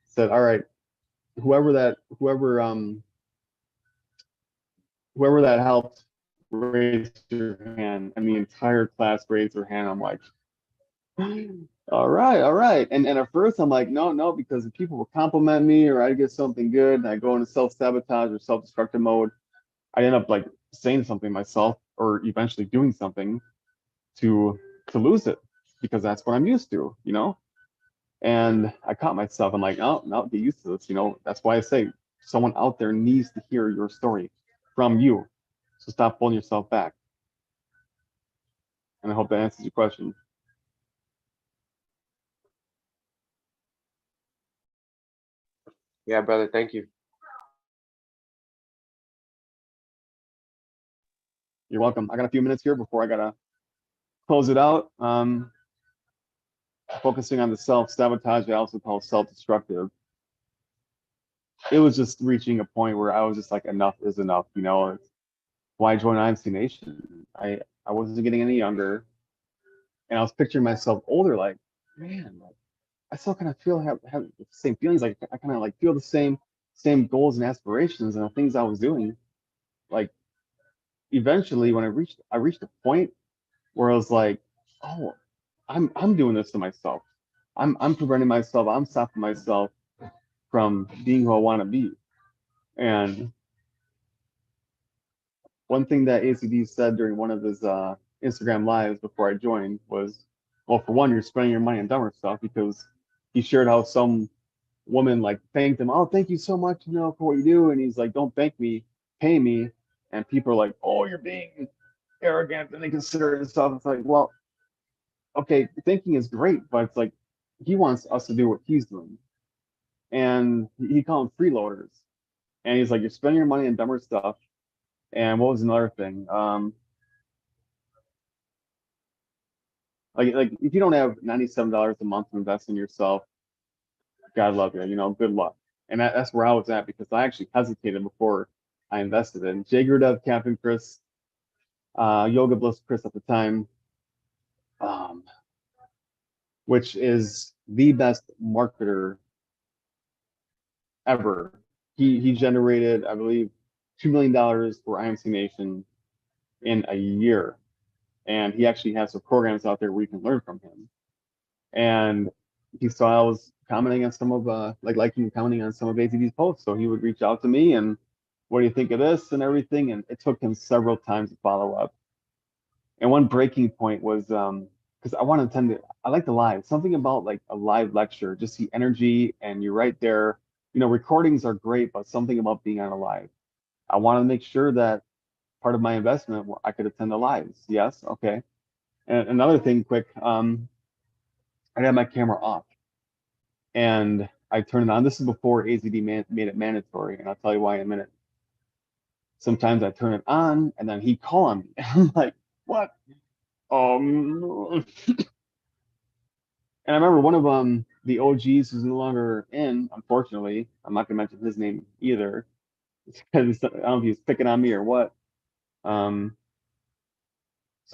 said, all right, whoever that helped, raise your hand. And the entire class raised their hand. I'm like, all right, all right. And at first I'm like, no, because if people will compliment me or I get something good and I go into self-sabotage or self-destructive mode, I end up like saying something myself or eventually doing something to lose it, because that's what I'm used to, you know? And I caught myself. I'm like, oh, no, get used to this, you know? That's why I say someone out there needs to hear your story from you. So stop pulling yourself back. And I hope that answers your question. Yeah, brother, thank you. You're welcome. I got a few minutes here before I gotta close it out. Focusing on the self-sabotage, I also call self-destructive. It was just reaching a point where I was just like, enough is enough, you know? It's why join IMC Nation? I wasn't getting any younger, and I was picturing myself older, like, man, like, I still kind of have the same feelings, like I kind of like feel the same goals and aspirations and the things I was doing. Like eventually when I reached a point where I was like, oh, I'm doing this to myself. I'm preventing myself, I'm stopping myself from being who I want to be. And one thing that AZD'z said during one of his Instagram lives before I joined was, well, for one, you're spending your money on dumber stuff, because he shared how some woman like thanked him, oh, thank you so much, for what you do. And he's like, don't thank me, pay me. And people are like, oh, you're being arrogant and inconsiderate and stuff. It's like, well, okay, thinking is great, but it's like he wants us to do what he's doing. And he called them freeloaders. And he's like, you're spending your money on dumber stuff. And what was another thing? Like if you don't have $97 a month to invest in yourself, God love you, good luck. And that's where I was at because I actually hesitated before I invested in Jay Grudev, Captain Chris, Yoga Bliss Chris at the time, which is the best marketer ever. He generated, I believe, $2 million for IMC Nation in a year. And he actually has some programs out there where you can learn from him. And he saw I was commenting on some of liking and commenting on some of AZD'z posts. So he would reach out to me and what do you think of this and everything? And it took him several times to follow up. And one breaking point was because I want to attend I like the live, something about like a live lecture, just the energy and you're right there. Recordings are great, but something about being on a live. I want to make sure that part of my investment I could attend the lives. Yes, okay. And another thing, quick, I had my camera off, and I turned it on. This is before AZD made it mandatory, and I'll tell you why in a minute. Sometimes I turn it on, and then he call on me. I'm like, what? And I remember one of the OGs who's no longer in, unfortunately. I'm not gonna mention his name either, because I don't know if he's picking on me or what. So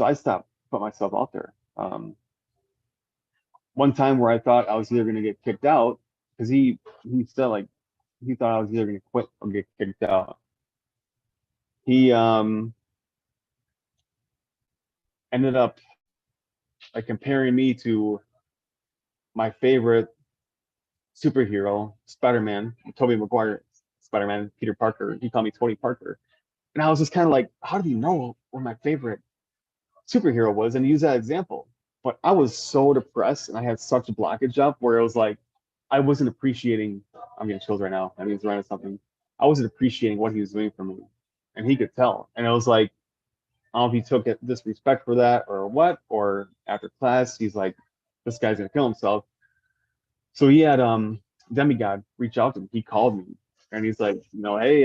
I stopped, put myself out there. One time where I thought I was either gonna get kicked out, because he said like he thought I was either gonna quit or get kicked out. He ended up like comparing me to my favorite superhero, Spider-Man, Tobey Maguire, Spider-Man, Peter Parker. He called me Tony Parker. And I was just kind of like, how did he know what my favorite superhero was? And he used that example. But I was so depressed and I had such a blockage up where it was like, I wasn't appreciating, I'm getting chills right now. I mean, he's writing something. I wasn't appreciating what he was doing for me. And he could tell. And it was like, I don't know if he took it disrespect for that or what, or after class, he's like, this guy's gonna kill himself. So he had Demigod reach out to me. He called me and he's like, hey,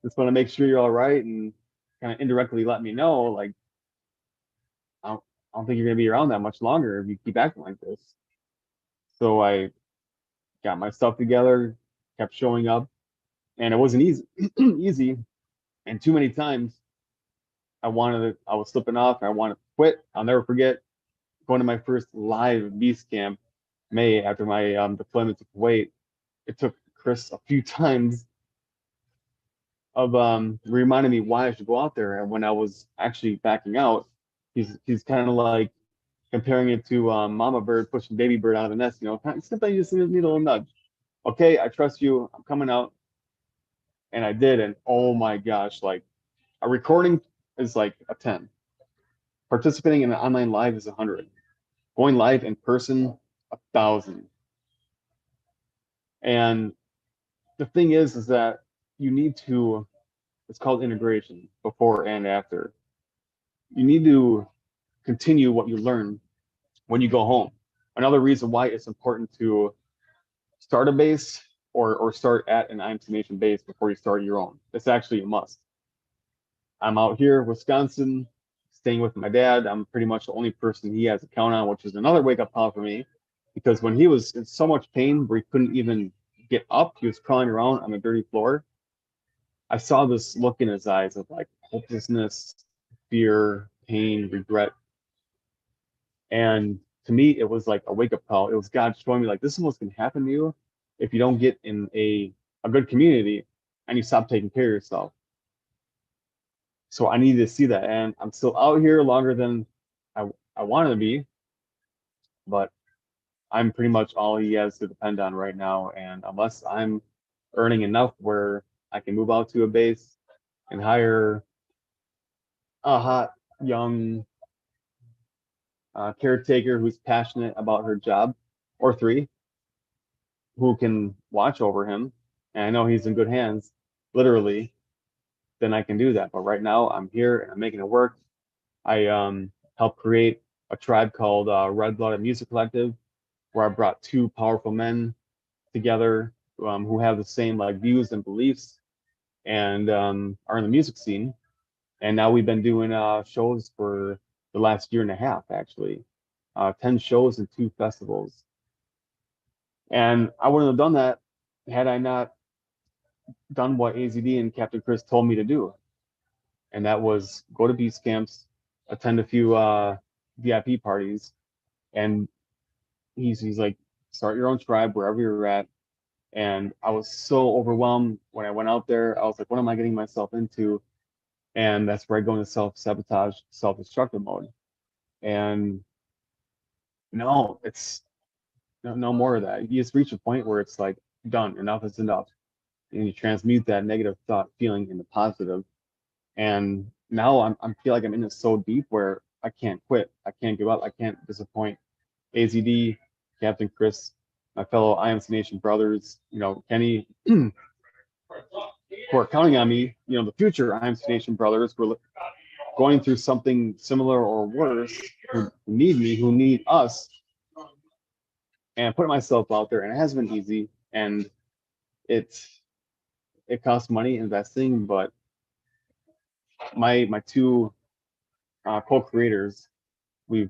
just want to make sure you're all right, and kind of indirectly let me know, like, I don't think you're gonna be around that much longer if you keep acting like this. So I got my stuff together, kept showing up, and it wasn't easy, easy. And too many times I was slipping off. I wanted to quit. I'll never forget going to my first live beast camp, May, after my deployment to Kuwait. It took Chris a few times of reminding me why I should go out there. And when I was actually backing out, he's kind of like comparing it to mama bird pushing baby bird out of the nest. Sometimes you just need a little nudge. Okay, I trust you. I'm coming out, and I did. And oh my gosh, like a recording is like a 10. Participating in an online live is 100. Going live in person, 1,000. And the thing is that you need to, it's called integration, before and after. You need to continue what you learn when you go home. Another reason why it's important to start a base or start at an IMC Nation base before you start your own. It's actually a must. I'm out here, Wisconsin, staying with my dad. I'm pretty much the only person he has to count on, which is another wake-up call for me, because when he was in so much pain where he couldn't even get up, he was crawling around on the dirty floor, I saw this look in his eyes of like hopelessness, fear, pain, regret. And to me, it was like a wake-up call. It was God showing me like, this is what's going to happen to you if you don't get in a good community and you stop taking care of yourself. So I needed to see that, and I'm still out here longer than I wanted to be, but I'm pretty much all he has to depend on right now. And unless I'm earning enough where I can move out to a base and hire a hot young caretaker who's passionate about her job, or 3, who can watch over him, and I know he's in good hands, literally, then I can do that. But right now I'm here and I'm making it work. I helped create a tribe called Red Blooded Music Collective, where I brought two powerful men together who have the same like views and beliefs and are in the music scene. And now we've been doing shows for the last year and a half, actually, 10 shows and 2 festivals. And I wouldn't have done that had I not done what AZD and Captain Chris told me to do. And that was go to beach camps, attend a few VIP parties, and he's like, start your own tribe wherever you're at. And I was so overwhelmed when I went out there. I was like, what am I getting myself into? And that's where I go into self-sabotage, self-destructive mode. And no, it's no more of that. You just reach a point where it's like, done, enough is enough. And you transmute that negative thought feeling into positive. And now I feel like I'm in it so deep where I can't quit. I can't give up. I can't disappoint AZD, Captain Chris, my fellow IMC Nation brothers, Kenny, who are counting on me, the future IMC Nation brothers who are going through something similar or worse, who need me, who need us, and put myself out there. And it hasn't been easy, and it costs money investing, but my two co-creators, we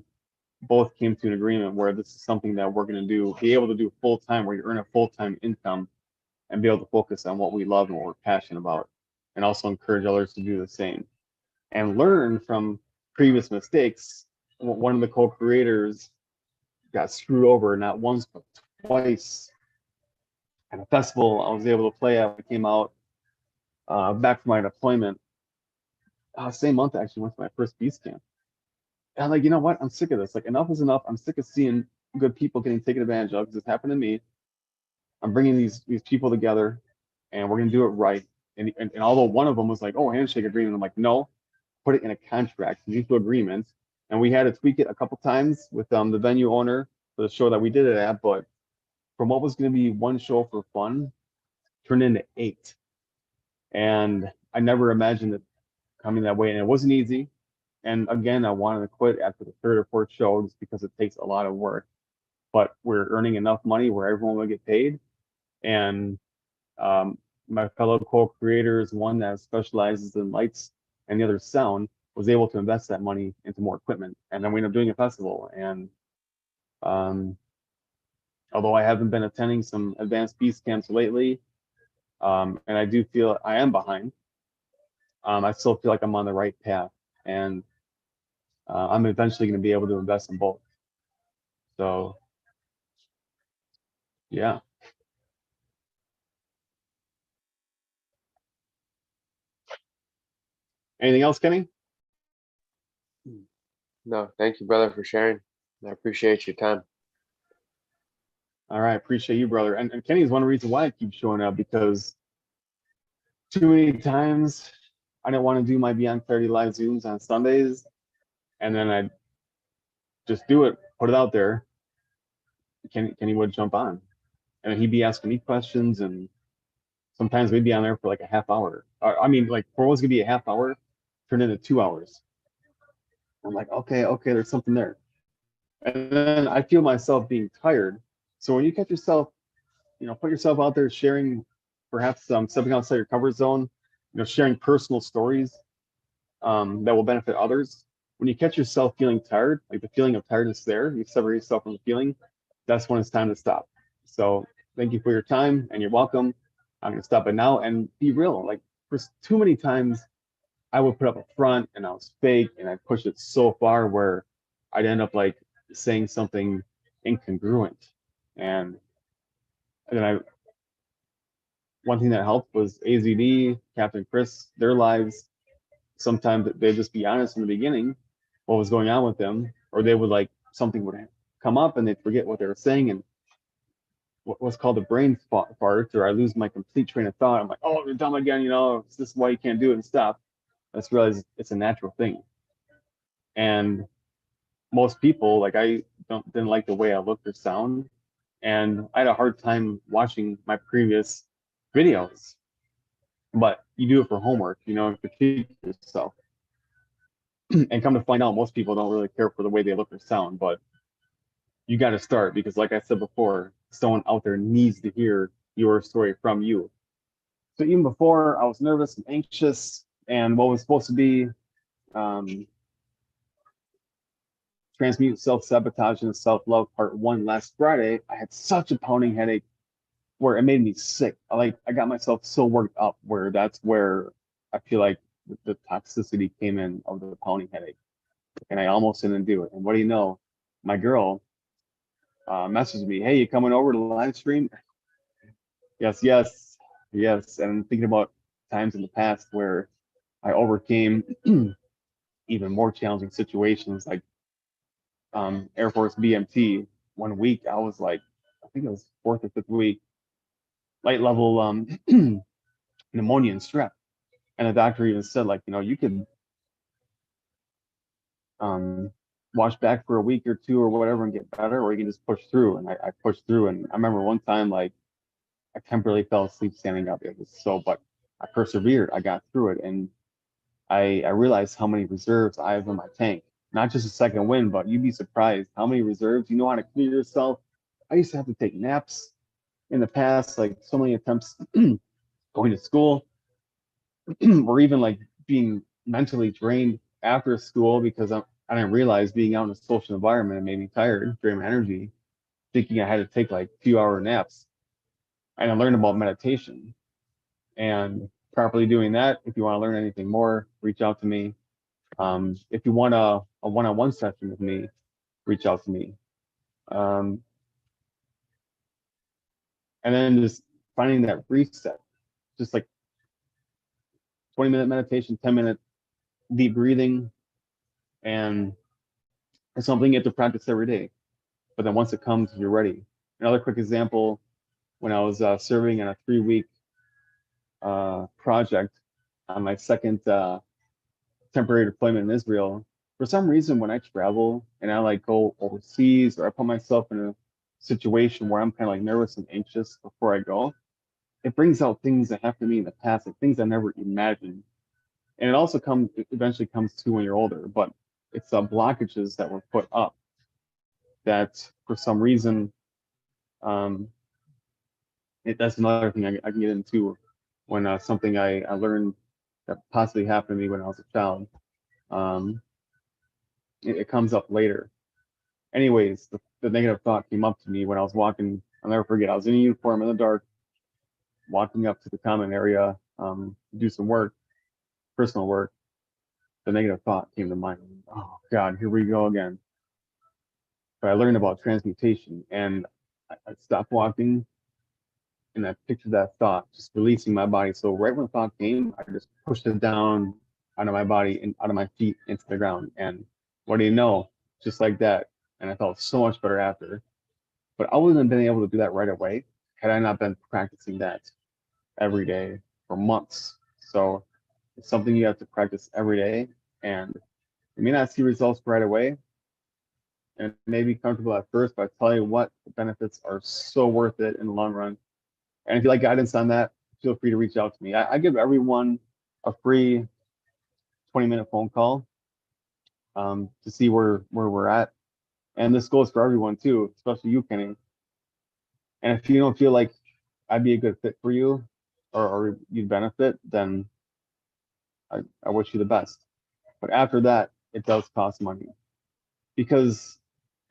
both came to an agreement where this is something that we're going to be able to do full time, where you earn a full-time income and be able to focus on what we love and what we're passionate about, and also encourage others to do the same and learn from previous mistakes. One of the co-creators got screwed over not once but twice at a festival I was able to play at. I came out back from my deployment. Same month, I actually went to my first beach camp. And I'm like, you know what? I'm sick of this. Like, enough is enough. I'm sick of seeing good people getting taken advantage of, because it's happened to me. I'm bringing these people together, and we're gonna do it right. And although one of them was like, oh, handshake agreement, I'm like, no, put it in a contract, mutual agreement. And we had to tweak it a couple times with the venue owner for the show that we did it at. But from what was gonna be one show for fun, turned into 8. And I never imagined it coming that way, and it wasn't easy. And again, I wanted to quit after the 3rd or 4th show just because it takes a lot of work. But we're earning enough money where everyone will get paid. And my fellow co-creators, one that specializes in lights and the other sound, was able to invest that money into more equipment. And then we ended up doing a festival. And although I haven't been attending some advanced peace camps lately, and I do feel I am behind, I still feel like I'm on the right path. And I'm eventually going to be able to invest in both. So, yeah. Anything else, Kenny? No, thank you, brother, for sharing. I appreciate your time. All right, appreciate you, brother. And Kenny is one reason why I keep showing up, because too many times I didn't want to do my Beyond Clarity live Zooms on Sundays, and then I just do it, put it out there. Kenny would jump on, and he'd be asking me questions, and sometimes we'd be on there for like a half hour. I mean, like, for what was gonna be a half hour, turned into 2 hours. I'm like, okay, there's something there. And then I feel myself being tired. So when you catch yourself, put yourself out there sharing, perhaps stepping outside your comfort zone, sharing personal stories that will benefit others. When you catch yourself feeling tired, like the feeling of tiredness there, you sever yourself from the feeling, that's when it's time to stop. So thank you for your time, and you're welcome. I'm gonna stop it now and be real. Like, for too many times, I would put up a front and I was fake, and I pushed it so far where I'd end up like saying something incongruent. And then one thing that helped was AZD, Captain Chris, their lives. Sometimes they'd just be honest in the beginning what was going on with them, or they would like something would come up and they'd forget what they were saying, and what's called the brain fart, or I lose my complete train of thought. I'm like, oh, you're dumb again, this is why you can't do it and stuff. I just realized it's a natural thing. And most people, like, I didn't like the way I looked or sound, and I had a hard time watching my previous videos. But you do it for homework, critique yourself. And come to find out, most people don't really care for the way they look or sound, but you got to start because, like I said before, someone out there needs to hear your story from you. So even before, I was nervous and anxious, and what was supposed to be Transmute Self Sabotage and Self Love Part 1 last Friday, I had such a pounding headache where it made me sick. I got myself so worked up where that's where I feel like the toxicity came in of the pounding headache, and I almost didn't do it. And what do you know? My girl messaged me, "Hey, you coming over to the live stream?" Yes, yes, yes. And I'm thinking about times in the past where I overcame even more challenging situations, like Air Force BMT. One week, I was like, I think it was fourth or fifth week, light level pneumonia and strep. And the doctor even said, like, you could watch back for a week or two or whatever and get better, or you can just push through. And I pushed through. And I remember one time, like, I temporarily fell asleep standing up. It was but I persevered. I got through it. And I realized how many reserves I have in my tank. Not just a second wind, but you'd be surprised how many reserves. You know how to clear yourself. I used to have to take naps in the past, like so many attempts going to school, or even like being mentally drained after school because I didn't realize being out in a social environment made me tired, drained my energy, thinking I had to take like few-hour naps. And I learned about meditation and properly doing that. If you want to learn anything more, reach out to me. If you want a one-on-one session with me, reach out to me. And then just finding that reset, just like 20-minute meditation, 10-minute deep breathing, and it's something you have to practice every day. But then once it comes, you're ready. Another quick example, when I was serving in a 3-week project on my second temporary deployment in Israel, for some reason, when I travel and I like go overseas or I put myself in a situation where I'm kind of like nervous and anxious before I go, it brings out things that happened to me in the past, like things I never imagined. And it also eventually comes to when you're older, but it's blockages that were put up that for some reason, that's another thing I can get into when something I learned that possibly happened to me when I was a child. It comes up later. Anyways, the negative thought came up to me when I was walking. I'll never forget. I was in a uniform in the dark, walking up to the common area to do some work, personal work. The negative thought came to mind. Oh God, here we go again. But I learned about transmutation, and I stopped walking, and I pictured that thought just releasing my body. So right when the thought came, I just pushed it down out of my body and out of my feet into the ground. And what do you know? Just like that. And I felt so much better after. But I wouldn't have been able to do that right away had I not been practicing that every day for months. So it's something you have to practice every day. And you may not see results right away. And it may be comfortable at first, but I tell you what, the benefits are so worth it in the long run. And if you like guidance on that, feel free to reach out to me. I give everyone a free 20-minute phone call to see where we're at. And this goes for everyone too, especially you, Kenny. And if you don't feel like I'd be a good fit for you or you'd benefit, then I wish you the best. But after that, it does cost money because,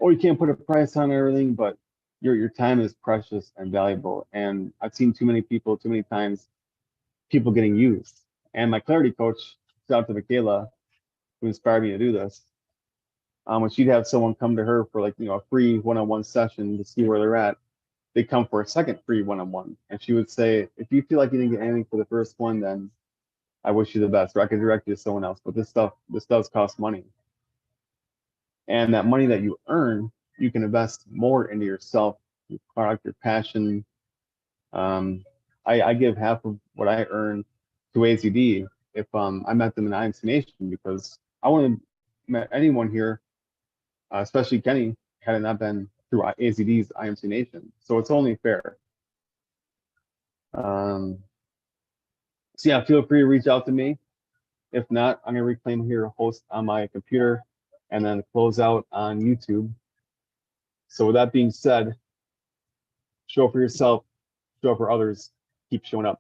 you can't put a price on everything, but your time is precious and valuable. And I've seen too many people, too many times, people getting used. And my clarity coach, shout out to Michaela, who inspired me to do this. When she'd have someone come to her for like, a free one-on-one session to see where they're at, they come for a second free one-on-one. And she would say, if you feel like you didn't get anything for the first one, then I wish you the best, or I could direct you to someone else. But this does cost money. And that money that you earn, you can invest more into yourself, your product, your passion. I give half of what I earn to AZD if I met them in IMC Nation, because I wouldn't have met anyone here, especially Kenny, had it not been through AZD'z IMC Nation. So it's only fair. So yeah, feel free to reach out to me. If not, I'm gonna reclaim here, host on my computer, and then close out on YouTube. So with that being said, show up for yourself, show up for others, keep showing up.